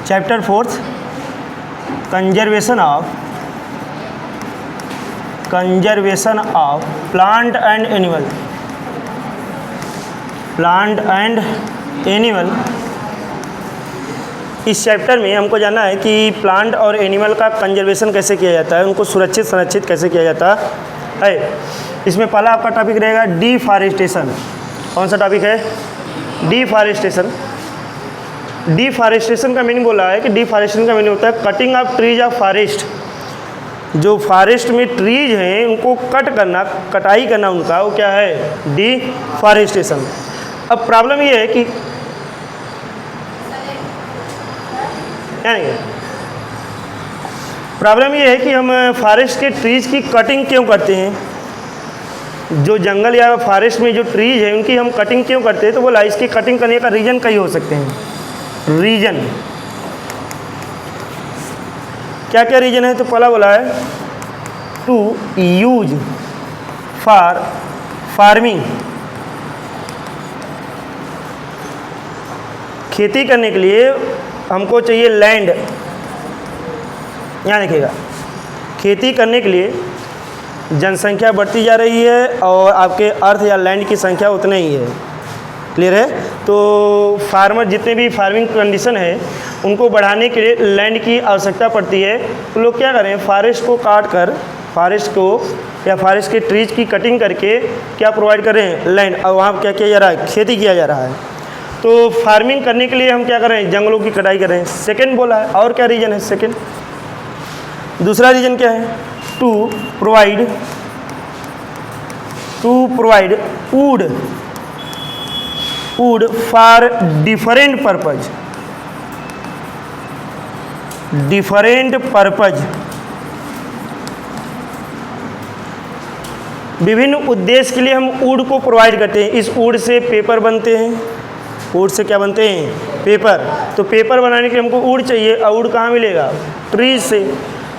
Chapter 4 conservation of plant and animal. इस chapter में हमको जानना है कि प्लांट और एनिमल का कंजर्वेशन कैसे किया जाता है, उनको सुरक्षित संरक्षित कैसे किया जाता है। इसमें पहला आपका टॉपिक रहेगा डिफॉरेस्टेशन। कौन सा टॉपिक है? डिफॉरेस्टेशन। डिफॉरेस्टेशन का मीनिंग बोला है कि डिफॉरेस्टेशन का मीनिंग होता है cutting of trees of forest. जो फॉरेस्ट में ट्रीज हैं उनको कट करना, कटाई करना उनका, वो क्या है? डिफॉरेस्टेशन। अब प्रॉब्लम ये है कि हम फॉरेस्ट के ट्रीज की कटिंग क्यों करते हैं। जो जंगल या फॉरेस्ट में जो ट्रीज है उनकी हम कटिंग क्यों करते हैं, तो बोला इसकी कटिंग करने का रीज़न कई हो सकते हैं। रीज़न क्या क्या रीज़न है? तो पहला बोला है टू यूज फॉर फार्मिंग। खेती करने के लिए हमको चाहिए लैंड। यहाँ देखिएगा, खेती करने के लिए जनसंख्या बढ़ती जा रही है और आपके अर्थ या लैंड की संख्या उतनी ही है। क्लियर है? तो फार्मर जितने भी फार्मिंग कंडीशन है उनको बढ़ाने के लिए लैंड की आवश्यकता पड़ती है। तो लोग क्या करें, फॉरेस्ट को काट कर, फॉरेस्ट को या फॉरेस्ट के ट्रीज की कटिंग करके क्या प्रोवाइड कर रहे हैं? लैंड। और वहाँ क्या किया जा रहा है? खेती किया जा रहा है। तो फार्मिंग करने के लिए हम क्या कर रहे हैं? जंगलों की कटाई कर रहे हैं। सेकेंड बोला है। और क्या रीज़न है? सेकेंड दूसरा रीज़न क्या है? To provide wood for different purpose. विभिन्न उद्देश्य के लिए हम वुड को प्रोवाइड करते हैं। इस वुड से पेपर बनते हैं। वुड से क्या बनते हैं? पेपर। तो पेपर बनाने के लिए हमको वुड चाहिए, और वुड कहाँ मिलेगा? ट्रीज से।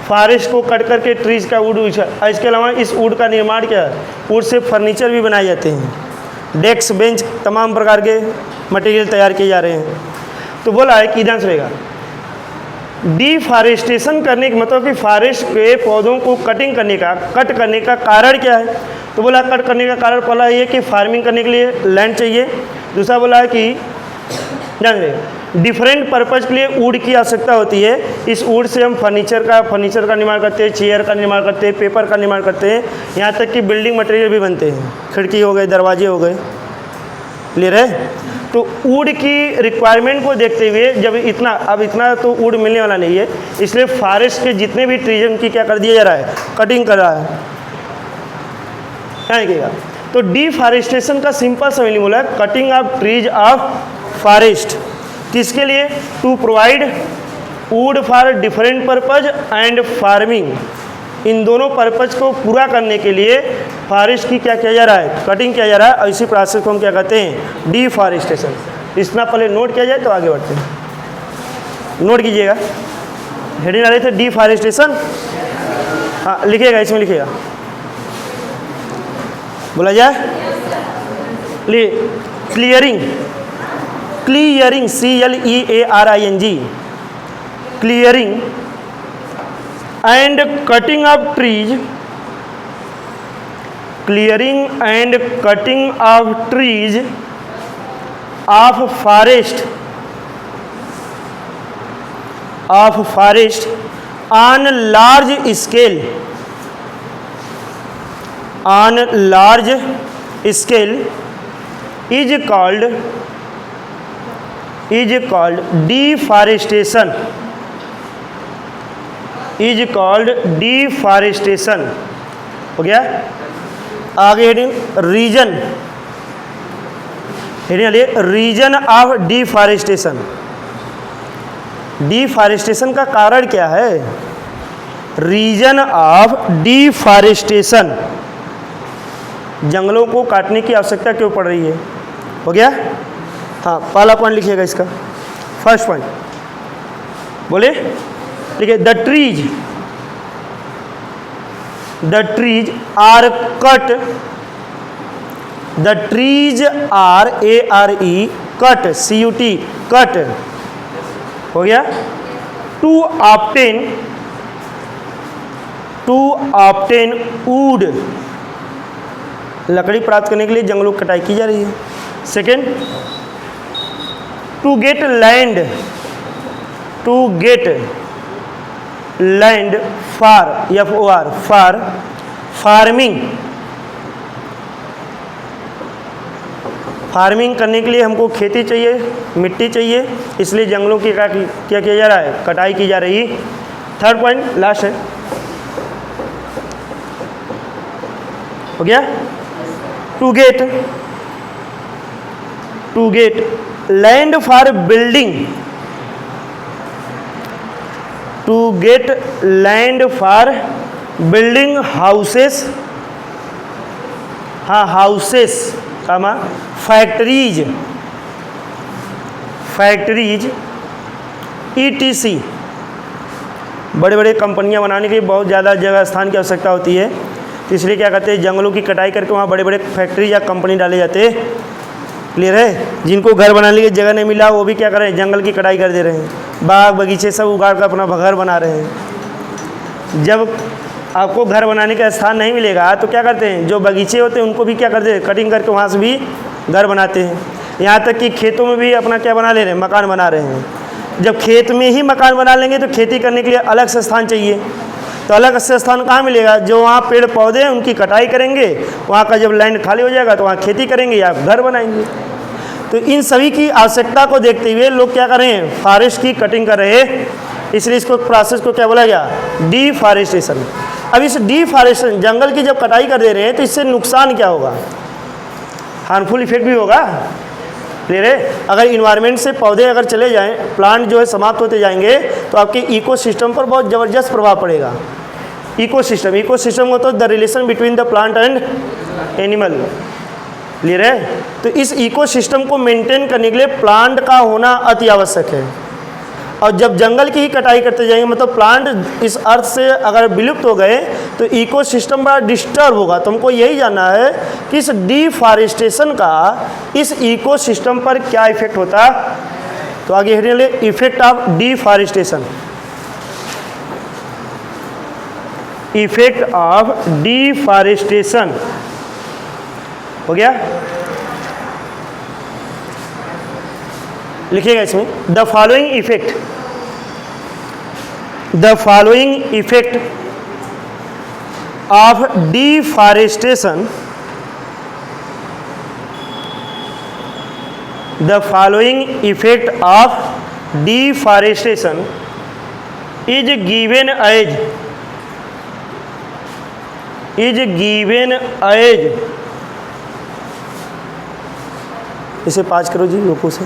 फॉरेस्ट को कट करके ट्रीज का वुड। इसके अलावा इस वुड का निर्माण क्या है? वुड से फर्नीचर भी बनाए जाते हैं। डेस्क, बेंच, तमाम प्रकार के मटेरियल तैयार किए जा रहे हैं। तो बोला है कि ध्यान सुनिएगा, डिफॉरेस्टेशन करने का मतलब कि फॉरेस्ट के पौधों को कट करने का कारण क्या है। तो बोला कट करने का कारण पहला ये कि फार्मिंग करने के लिए लैंड चाहिए। दूसरा बोला है कि ध्यान रखिएगा, डिफरेंट पर्पज़ के लिए वुड की आवश्यकता होती है। इस वुड से हम फर्नीचर का निर्माण करते हैं, चेयर का निर्माण करते हैं, पेपर का निर्माण करते हैं, यहाँ तक कि बिल्डिंग मटेरियल भी बनते हैं। खिड़की हो गए, दरवाजे हो गए। क्लियर है? तो वुड की रिक्वायरमेंट को देखते हुए जब इतना तो वुड मिलने वाला नहीं है, इसलिए फॉरेस्ट के जितने भी ट्रीज उनकी क्या कर दिया जा रहा है? कटिंग कर रहा है। क्या देखिएगा, तो डिफॉरेस्टेशन का सिंपल सा मीनिंग बोला है cutting of trees of forest. किसके लिए? To provide wood for different purpose and farming. इन दोनों पर्पज को पूरा करने के लिए फॉरेस्ट की क्या किया जा रहा है? कटिंग किया जा रहा है। और इसी प्रोसेस को हम क्या कहते हैं? डिफॉरेस्टेशन। इतना पहले नोट किया जाए तो आगे बढ़ते हैं। नोट कीजिएगा, हेडिंग डाले थे डिफॉरेस्टेशन। हाँ लिखिएगा, इसमें लिखिएगा, बोला जाए clearing CLEARING clearing and cutting of trees of forest on large scale is called deforestation। हो गया। आगे हेडिंग रीजन ऑफ डिफॉरेस्टेशन का कारण क्या है? रीजन ऑफ डिफॉरेस्टेशन, जंगलों को काटने की आवश्यकता क्यों पड़ रही है। हो गया। हाँ पहला पॉइंट लिखिएगा, इसका फर्स्ट पॉइंट बोले, देखिए the trees are cut, the trees are ARE cut, CUT cut, हो गया। टू ऑब्टेन वुड, लकड़ी प्राप्त करने के लिए जंगलों की कटाई की जा रही है। Second, to get land for FOR for farming करने के लिए हमको खेती चाहिए, मिट्टी चाहिए, इसलिए जंगलों की क्या किया जा रहा है, कटाई की जा रही। थर्ड पॉइंट लास्ट है, हो गया। To get land for building houses, comma factories ETC, बड़े बड़े कंपनियां बनाने के लिए बहुत ज़्यादा जगह स्थान की आवश्यकता होती है, तो इसलिए क्या करते हैं, जंगलों की कटाई करके वहाँ बड़े बड़े फैक्ट्री या कंपनी डाले जाते हैं। क्लियर है। जिनको घर बनाने की जगह नहीं मिला वो भी क्या कर रहे हैं, जंगल की कटाई कर दे रहे हैं, बाग बगीचे सब उगाड़ कर अपना घर बना रहे हैं। जब आपको घर बनाने का स्थान नहीं मिलेगा तो क्या करते हैं, जो बगीचे होते हैं उनको भी क्या करते हैं, कटिंग करके वहाँ से भी घर बनाते हैं। यहाँ तक कि खेतों में भी अपना क्या बना ले रहे हैं, मकान बना रहे हैं। जब खेत में ही मकान बना लेंगे तो खेती करने के लिए अलग से स्थान चाहिए, तो अलग से स्थान कहाँ मिलेगा, जो वहाँ पेड़ पौधे हैं उनकी कटाई करेंगे, वहाँ का जब लैंड खाली हो जाएगा तो वहाँ खेती करेंगे या घर बनाएंगे। तो इन सभी की आवश्यकता को देखते हुए लोग क्या कर रहे हैं, फॉरेस्ट की कटिंग कर रहे हैं, इसलिए इसको प्रोसेस को क्या बोला गया, डिफॉरेस्टेशन। अब इस डिफॉरेस्टेशन, जंगल की जब कटाई कर दे रहे हैं तो इससे नुकसान क्या होगा, हार्मफुल इफेक्ट भी होगा। क्लियर है। अगर इन्वायरमेंट से पौधे अगर चले जाएं, प्लांट जो है समाप्त होते जाएंगे तो आपके इकोसिस्टम पर बहुत ज़बरदस्त प्रभाव पड़ेगा। इकोसिस्टम को तो the relation between the plant and animal. Clear है। तो इस इकोसिस्टम को मेंटेन करने के लिए प्लांट का होना अति आवश्यक है, और जब जंगल की ही कटाई करते जाएंगे मतलब प्लांट इस अर्थ से अगर विलुप्त हो गए तो इकोसिस्टम बड़ा डिस्टर्ब होगा। तो हमको यही जानना है कि इस डिफॉरेस्टेशन का इस इकोसिस्टम पर क्या इफेक्ट होता। तो आगे हेडिंग ले, effect of deforestation. Effect of deforestation हो गया, लिखिएगा इसमें, the following effect of deforestation, the following effect of deforestation is given as, इसे पाँच करो जी लोगों से।